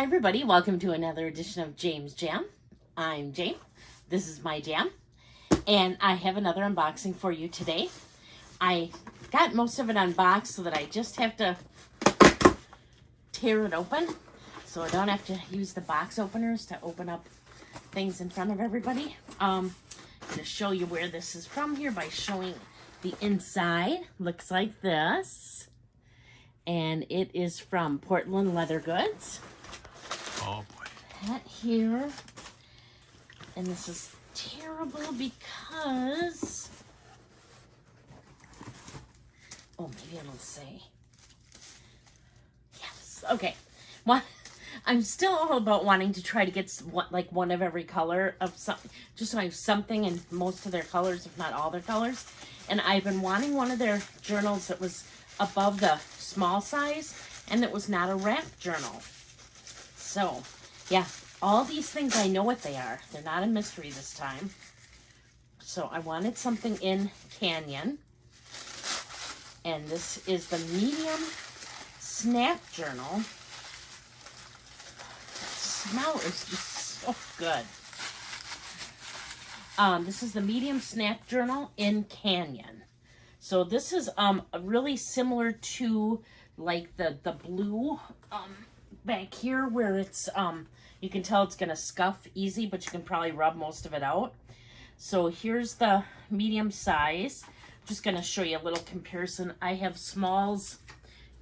everybody, welcome to another edition of James Jam. I'm Jane, this is my jam, and I have another unboxing for you today. I got most of it unboxed so that I just have to tear it open, so I don't have to use the box openers to open up things in front of everybody. I'm going to show you where this is from here by showing the inside. Looks like this. And it is from Portland Leather Goods. Oh boy. That here. And this is terrible because... oh, maybe it'll say. Yes. Okay. Well, I'm still all about wanting to try to get like one of every color of something. Just so I have something in most of their colors, if not all their colors. And I've been wanting one of their journals that was above the small size and that was not a wrap journal. So, yeah, all these things, I know what they are. They're not a mystery this time. So I wanted something in Canyon. And this is the medium snap journal. The smell is just so good. This is the medium snap journal in Canyon. So this is really similar to like the blue back here where it's you can tell it's gonna scuff easy, but you can probably rub most of it out. So here's the medium size. Just gonna show you a little comparison. I have smalls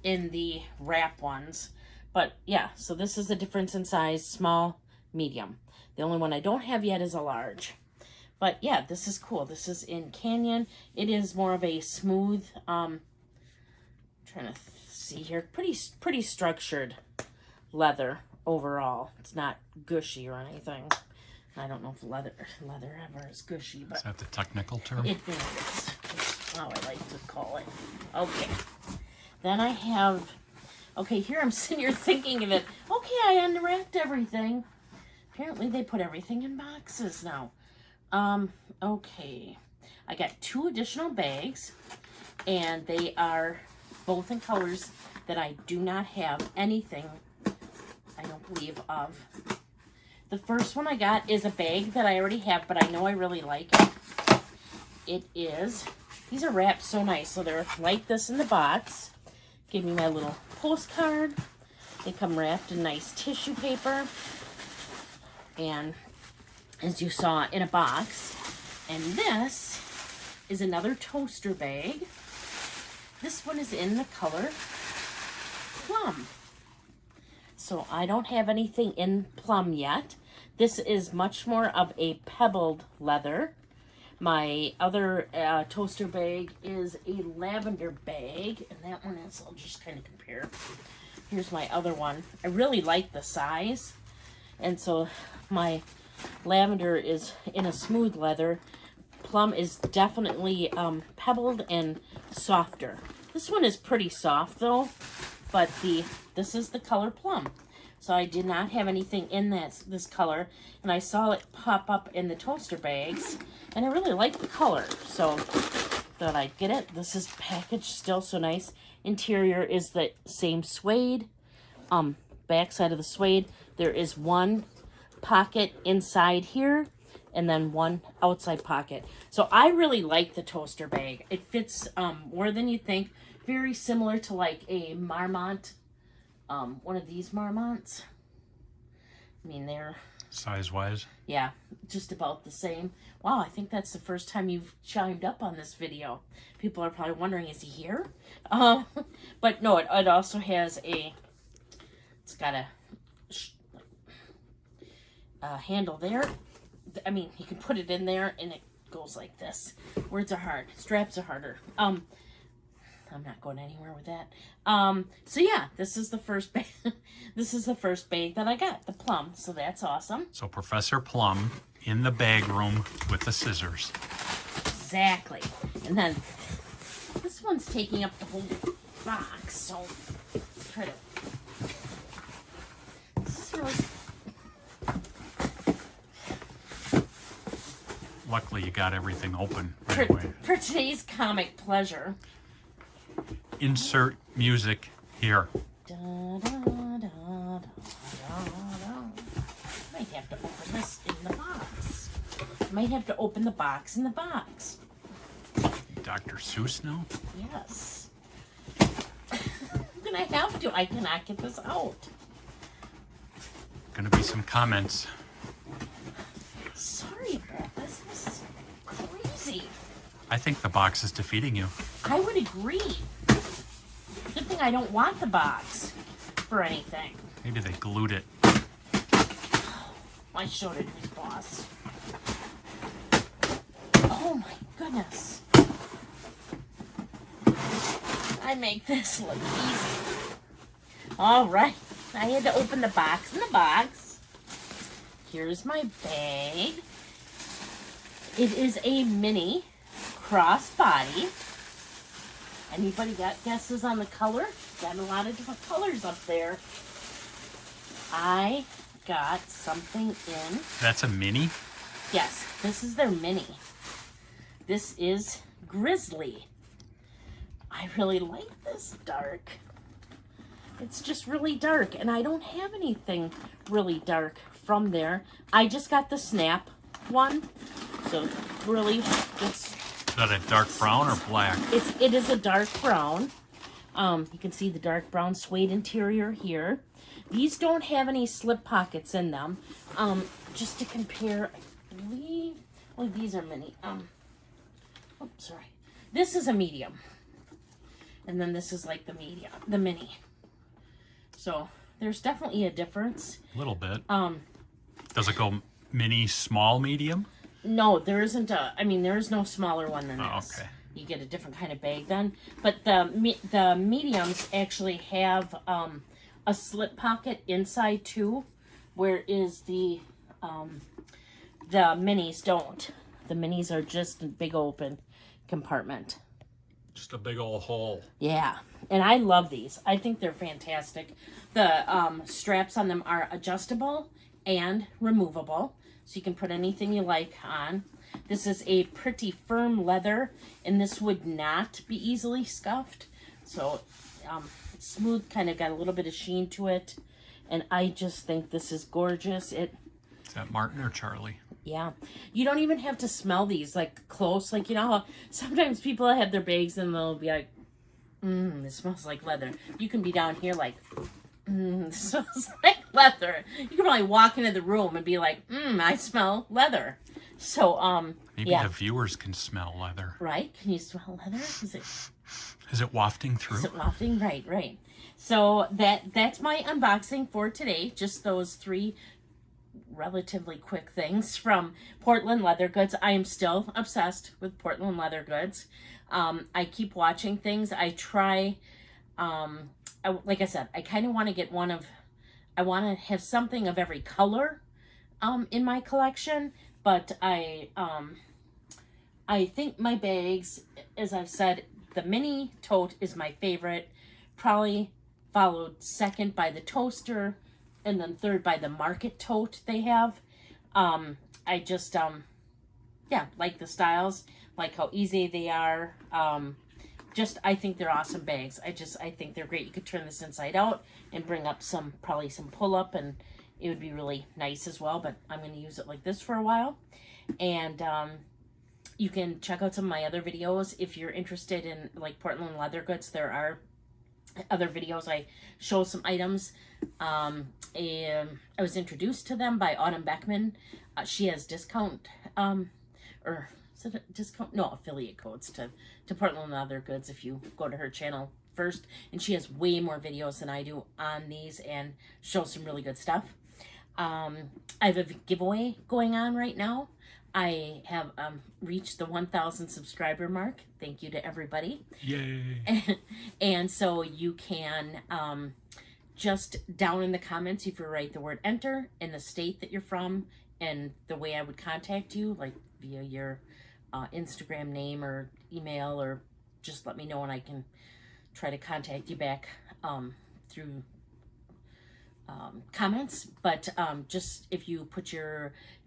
in the wrap ones, but yeah, so this is the difference in size, small, medium. The only one I don't have yet is a large. But yeah, this is cool. This is in Canyon. It is more of a smooth, trying to see here, pretty structured leather overall. It's not gushy or anything. I don't know if leather ever is gushy, but... is that the technical term? It is. That's how I like to call it. Okay. Then I have... okay, here I'm sitting here thinking of it. Okay, I unwrapped everything. Apparently they put everything in boxes now. Okay. I got 2 additional bags, and they are both in colors that I do not have anything, I don't believe, of. The first one I got is a bag that I already have, but I know I really like it. It is, these are wrapped so nice, so they're like this in the box. Give me my little postcard. They come wrapped in nice tissue paper, and as you saw, in a box. And this is another toaster bag. This one is in the color plum. So I don't have anything in plum yet. This is much more of a pebbled leather. My other toaster bag is a lavender bag, and that one is, I'll just kind of compare. Here's my other one. I really like the size, and so my lavender is in a smooth leather. Plum is definitely pebbled and softer. This one is pretty soft though, but this is the color plum. So I did not have anything in this color, and I saw it pop up in the toaster bags, and I really like the color, so thought I'd get it. This is packaged still so nice. Interior is the same suede. Back side of the suede, there is one pocket inside here and then one outside pocket. So I really like the toaster bag. It fits more than you think. Very similar to like a Marmont, one of these Marmonts. I mean, they're size wise, yeah, just about the same. Wow, I think that's the first time you've chimed up on this video. People are probably wondering, is he here? But no, it also has it's got a handle there. I mean, you can put it in there and it goes like this. Words are hard. Straps are harder. I'm not going anywhere with that. So yeah, this is the first bag. This is the first bag that I got, the plum. So that's awesome. so Professor Plum in the bag room with the scissors. Exactly. And then this one's taking up the whole box. So try to. This is really. Luckily, you got everything open right away. For today's comic pleasure. Insert music here. Da, da, da, da, da. might have to open the box in the box. Dr. Seuss now? Yes. I'm gonna have to. I cannot get this out. Gonna be some comments. Sorry about this. This is crazy. I think the box is defeating you. I would agree. Good thing I don't want the box for anything. Maybe they glued it. I showed it who's boss. Oh my goodness. I make this look easy. All right. I had to open the box in the box. Here's my bag. It is a mini crossbody. Anybody got guesses on the color? Got a lot of different colors up there. I got something in. That's a mini? Yes, this is their mini. This is Grizzly. I really like this dark. It's just really dark, and I don't have anything really dark from there. I just got the Snap one, so really it's... Is that a dark brown or black? It is a dark brown. You can see the dark brown suede interior here. These don't have any slip pockets in them. Just to compare, I believe... Oh, these are mini. Oh, sorry. This is a medium. And then this is like the medium, the mini. So there's definitely a difference. A little bit. Does it go mini, small, medium? No, there isn't a. I mean, there is no smaller one than this. Okay. You get a different kind of bag then. But the mediums actually have a slip pocket inside too, whereas the minis don't. The minis are just a big open compartment. Just a big old hole. Yeah, and I love these. I think they're fantastic. The straps on them are adjustable and removable, so you can put anything you like on. This is a pretty firm leather, and this would not be easily scuffed. So it's smooth, kind of got a little bit of sheen to it, and I just think this is gorgeous. Is that Martin or Charlie? Yeah, you don't even have to smell these like close. Like, you know how sometimes people have their bags and they'll be like, it smells like leather. You can be down here like, it smells like leather. You can probably walk into the room and be like, I smell leather. So, maybe yeah. the viewers can smell leather. Right? Can you smell leather? Is it wafting through? Is it wafting? Right, right. So that's my unboxing for today. Just those 3 relatively quick things from Portland Leather Goods. I am still obsessed with Portland Leather Goods. I keep watching things. I try, like I said, I kind of want to get I want to have something of every color in my collection, but I think my bags, as I've said, the mini tote is my favorite, probably followed second by the toaster, and then third by the market tote they have. I just, yeah, like the styles, like how easy they are. I think they're awesome bags. I think they're great. You could turn this inside out and bring up probably some pull-up, and it would be really nice as well, but I'm going to use it like this for a while. And you can check out some of my other videos if you're interested in like Portland Leather Goods. There are other videos I show some items. And I was introduced to them by Autumn Beckman. She has discount, or is it a discount? No, affiliate codes to Portland Leather Goods if you go to her channel first. And she has way more videos than I do on these and shows some really good stuff. I have a giveaway going on right now. I have reached the 1,000 subscriber mark. Thank you to everybody. Yay. And so you can just down in the comments, if you write the word enter and the state that you're from and the way I would contact you, like via your Instagram name or email, or just let me know and I can try to contact you back through comments. But just if you put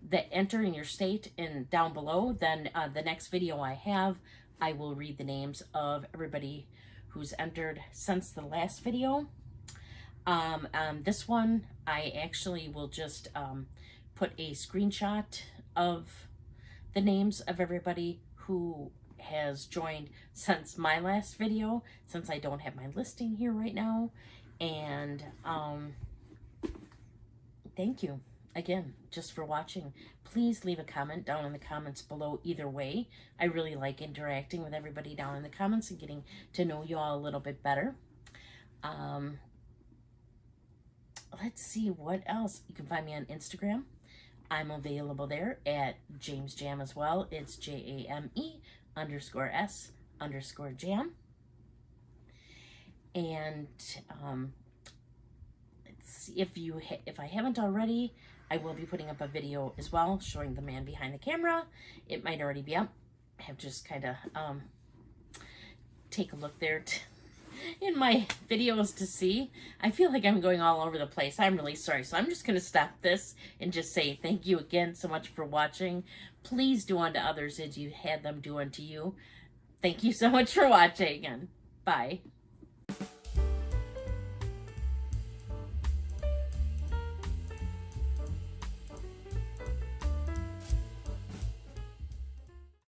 the enter in your state and down below, then the next video I have, I will read the names of everybody who's entered since the last video. This one, I actually will just put a screenshot of the names of everybody who has joined since my last video, since I don't have my listing here right now. And thank you again just for watching. Please leave a comment down in the comments below either way. I really like interacting with everybody down in the comments and getting to know you all a little bit better. Let's see what else. You can find me on Instagram. I'm available there at James Jam as well. It's JAME_S_jam. And let's see, if I haven't already, I will be putting up a video as well showing the man behind the camera. It might already be up. I have just kind of take a look there in my videos to see. I feel like I'm going all over the place. I'm really sorry. So I'm just going to stop this and just say thank you again so much for watching. Please do unto others as you had them do unto you. Thank you so much for watching, and bye.